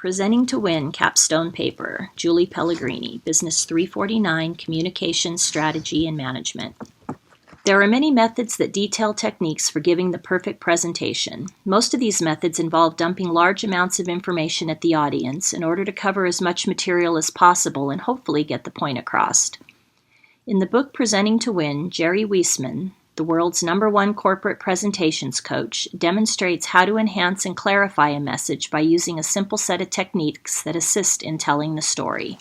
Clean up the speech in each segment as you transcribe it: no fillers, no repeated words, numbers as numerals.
Presenting to Win Capstone Paper, Juli Pellegrene, Business 349, Communications, Strategy, and Management. There are many methods that detail techniques for giving the perfect presentation. Most of these methods involve dumping large amounts of information at the audience in order to cover as much material as possible and hopefully get the point across. In the book Presenting to Win, Jerry Weissman, the world's #1 corporate presentations coach, demonstrates how to enhance and clarify a message by using a simple set of techniques that assist in telling the story.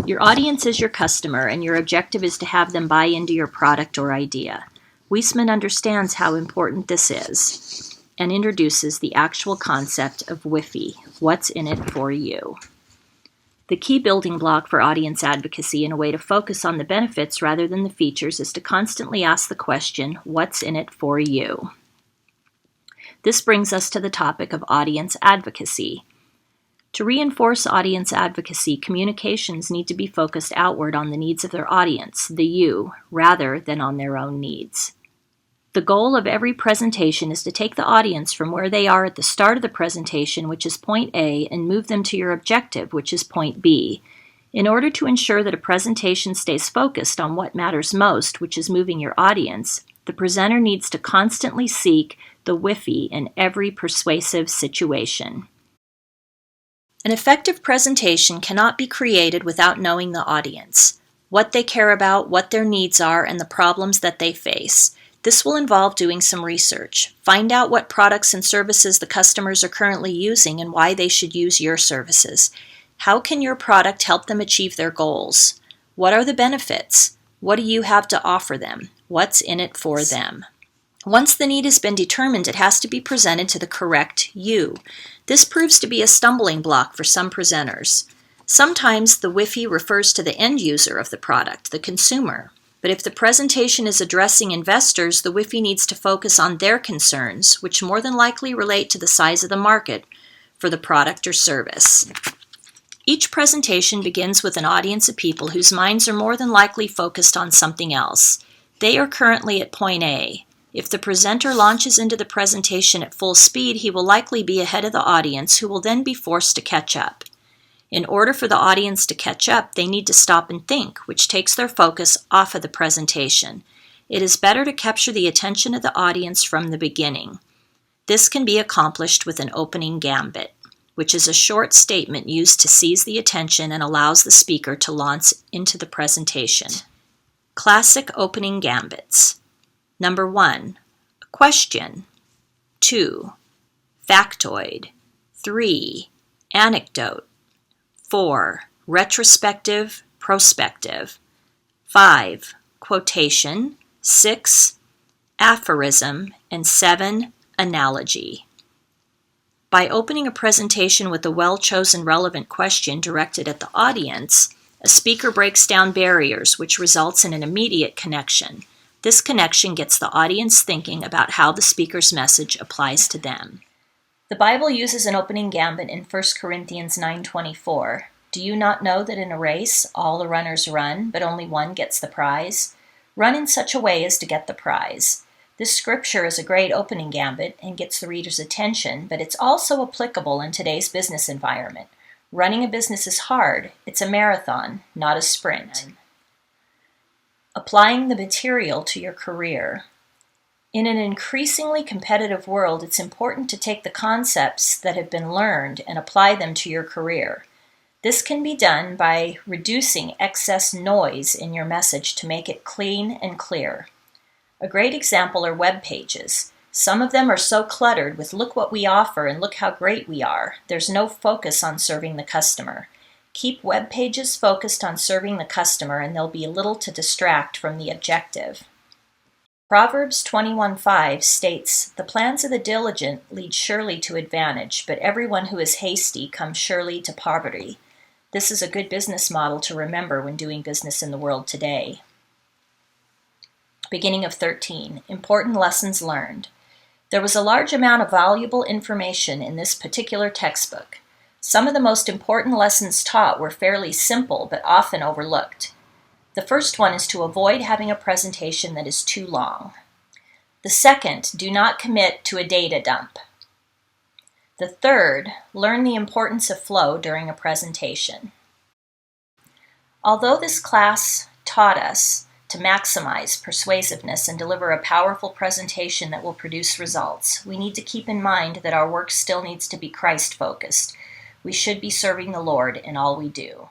Your audience is your customer, and your objective is to have them buy into your product or idea. Weissman understands how important this is and introduces the actual concept of WIFI, what's in it for you. The key building block for audience advocacy and a way to focus on the benefits rather than the features is to constantly ask the question, what's in it for you? This brings us to the topic of audience advocacy. To reinforce audience advocacy, communications need to be focused outward on the needs of their audience, the you, rather than on their own needs. The goal of every presentation is to take the audience from where they are at the start of the presentation, which is point A, and move them to your objective, which is point B. In order to ensure that a presentation stays focused on what matters most, which is moving your audience, the presenter needs to constantly seek the WIFI in every persuasive situation. An effective presentation cannot be created without knowing the audience, what they care about, what their needs are, and the problems that they face. This will involve doing some research. Find out what products and services the customers are currently using and why they should use your services. How can your product help them achieve their goals? What are the benefits? What do you have to offer them? What's in it for them? Once the need has been determined, it has to be presented to the correct you. This proves to be a stumbling block for some presenters. Sometimes the WIFI refers to the end user of the product, the consumer. But if the presentation is addressing investors, the WIFI needs to focus on their concerns, which more than likely relate to the size of the market for the product or service. Each presentation begins with an audience of people whose minds are more than likely focused on something else. They are currently at point A. If the presenter launches into the presentation at full speed, he will likely be ahead of the audience, who will then be forced to catch up. In order for the audience to catch up, they need to stop and think, which takes their focus off of the presentation. It is better to capture the attention of the audience from the beginning. This can be accomplished with an opening gambit, which is a short statement used to seize the attention and allows the speaker to launch into the presentation. Classic opening gambits. Number 1, question. 2, factoid. 3, anecdote. 4, retrospective, prospective. 5, quotation. 6, aphorism. And 7, analogy. By opening a presentation with a well-chosen relevant question directed at the audience, a speaker breaks down barriers, which results in an immediate connection. This connection gets the audience thinking about how the speaker's message applies to them. The Bible uses an opening gambit in 1 Corinthians 9:24. Do you not know that in a race all the runners run, but only one gets the prize? Run in such a way as to get the prize. This scripture is a great opening gambit and gets the reader's attention, but it's also applicable in today's business environment. Running a business is hard. It's a marathon, not a sprint. Applying the material to your career. In an increasingly competitive world, it's important to take the concepts that have been learned and apply them to your career. This can be done by reducing excess noise in your message to make it clean and clear. A great example are web pages. Some of them are so cluttered with "look what we offer" and "look how great we are." There's no focus on serving the customer. Keep web pages focused on serving the customer, and there'll be little to distract from the objective. Proverbs 21:5 states, "The plans of the diligent lead surely to advantage, but everyone who is hasty comes surely to poverty." This is a good business model to remember when doing business in the world today. Beginning of 13, important lessons learned. There was a large amount of valuable information in this particular textbook. Some of the most important lessons taught were fairly simple, but often overlooked. The first one is to avoid having a presentation that is too long. The second, do not commit to a data dump. The third, learn the importance of flow during a presentation. Although this class taught us to maximize persuasiveness and deliver a powerful presentation that will produce results, we need to keep in mind that our work still needs to be Christ-focused. We should be serving the Lord in all we do.